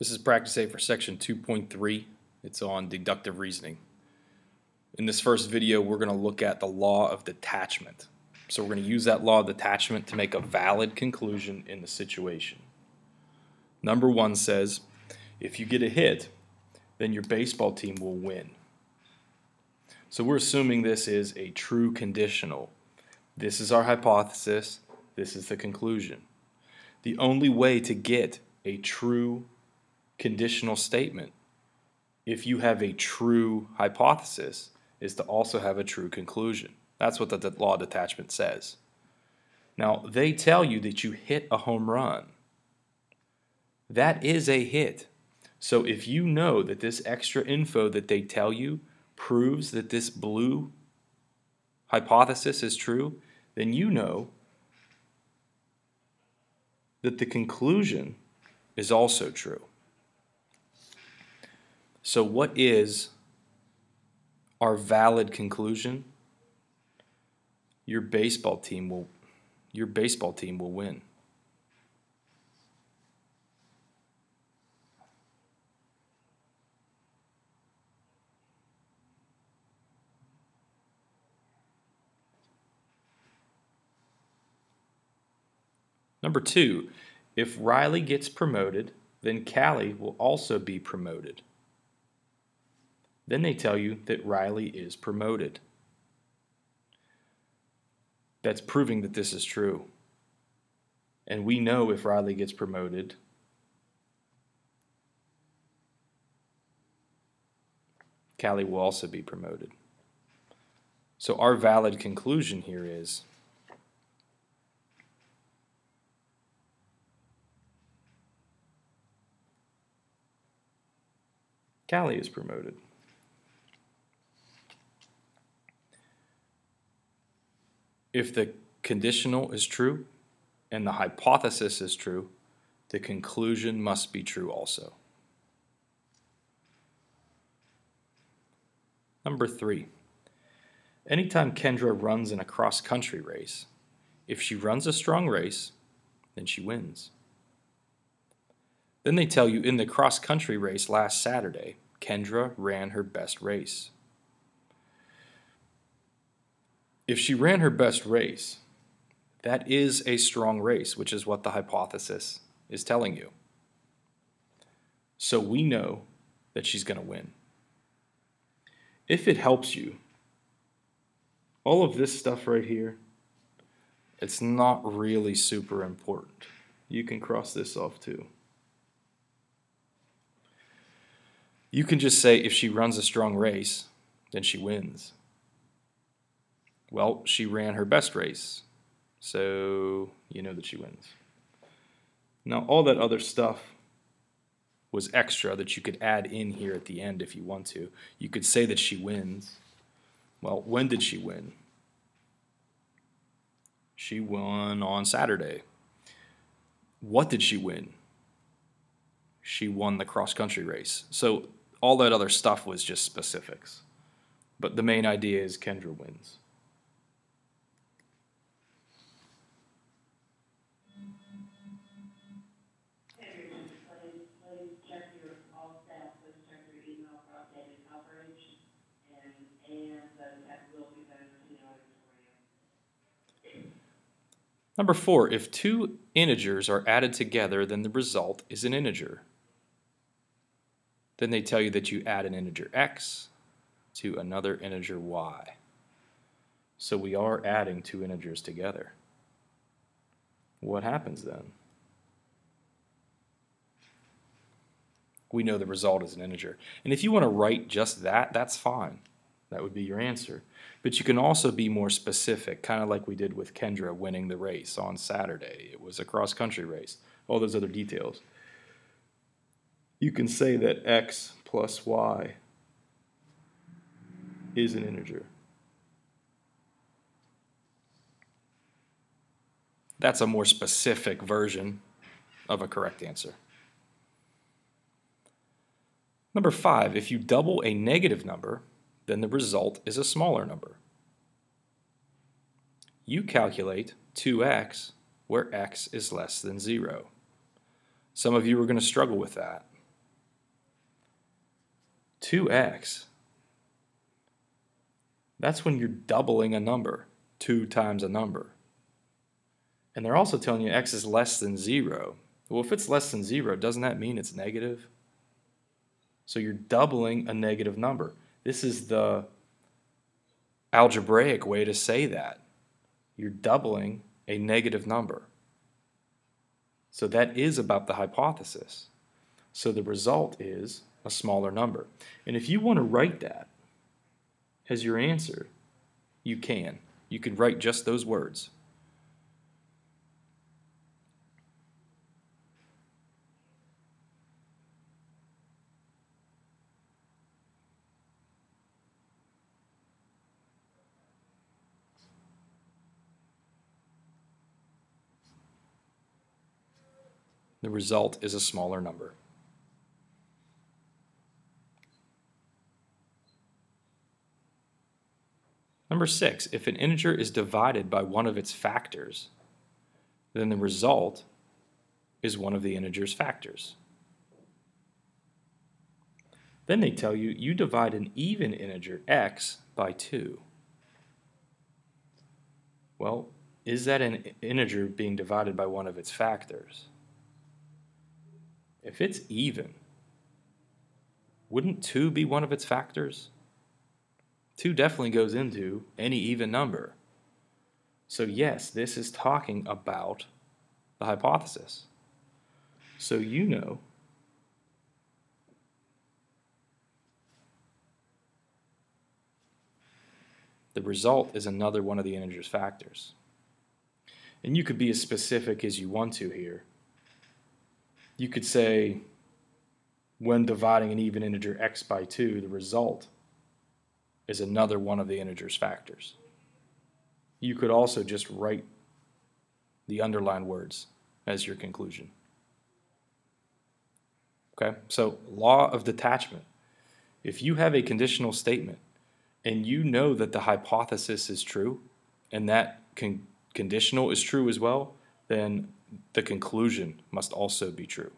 This is practice 8 for section 2.3. It's on deductive reasoning. In this first video, we're going to look at the law of detachment. So we're going to use that law of detachment to make a valid conclusion in the situation. Number 1 says, if you get a hit, then your baseball team will win. So we're assuming this is a true conditional. This is our hypothesis. This is the conclusion. The only way to get a true conditional statement, if you have a true hypothesis, is to also have a true conclusion. That's what the law of detachment says. Now, they tell you that you hit a home run. That is a hit. So if you know that this extra info that they tell you proves that this blue hypothesis is true, then you know that the conclusion is also true. So what is our valid conclusion? Your baseball team will win. Number 2, if Riley gets promoted, then Callie will also be promoted. Then they tell you that Riley is promoted. That's proving that this is true. And we know if Riley gets promoted, Callie will also be promoted. So our valid conclusion here is Callie is promoted. If the conditional is true and the hypothesis is true, the conclusion must be true also. Number 3, anytime Kendra runs in a cross-country race, if she runs a strong race, then she wins. Then they tell you in the cross-country race last Saturday, Kendra ran her best race. If she ran her best race, that is a strong race, which is what the hypothesis is telling you. So we know that she's going to win. If it helps you, all of this stuff right here, it's not really super important. You can cross this off too. You can just say if she runs a strong race, then she wins. Well, she ran her best race, so you know that she wins. Now, all that other stuff was extra that you could add in here at the end if you want to. You could say that she wins. Well, when did she win? She won on Saturday. What did she win? She won the cross-country race. So all that other stuff was just specifics. But the main idea is Kendra wins. Number 4, if two integers are added together, then the result is an integer. Then they tell you that you add an integer x to another integer y. So we are adding two integers together. What happens then? We know the result is an integer. And if you want to write just that, that's fine. That would be your answer. But you can also be more specific, kind of like we did with Kendra winning the race on Saturday. It was a cross-country race. All those other details. You can say that x plus y is an integer. That's a more specific version of a correct answer. Number 5, if you double a negative number, then the result is a smaller number. You calculate 2x where x is less than 0. Some of you are going to struggle with that. 2x, that's when you're doubling a number, 2 times a number. And they're also telling you x is less than 0. Well, if it's less than 0, doesn't that mean it's negative? So you're doubling a negative number. This is the algebraic way to say that. You're doubling a negative number. So that is about the hypothesis. So the result is a smaller number. And if you want to write that as your answer, you can. You can write just those words. The result is a smaller number. Number 6, if an integer is divided by one of its factors, then the result is one of the integer's factors. Then they tell you, you divide an even integer, x, by 2. Well, is that an integer being divided by one of its factors? If it's even, wouldn't 2 be one of its factors? 2 definitely goes into any even number. So yes, this is talking about the hypothesis. So you know the result is another one of the integer's factors. And you could be as specific as you want to here. You could say, when dividing an even integer x by 2, the result is another one of the integer's factors. You could also just write the underlined words as your conclusion. Okay, so law of detachment. If you have a conditional statement and you know that the hypothesis is true and that conditional is true as well, then the conclusion must also be true.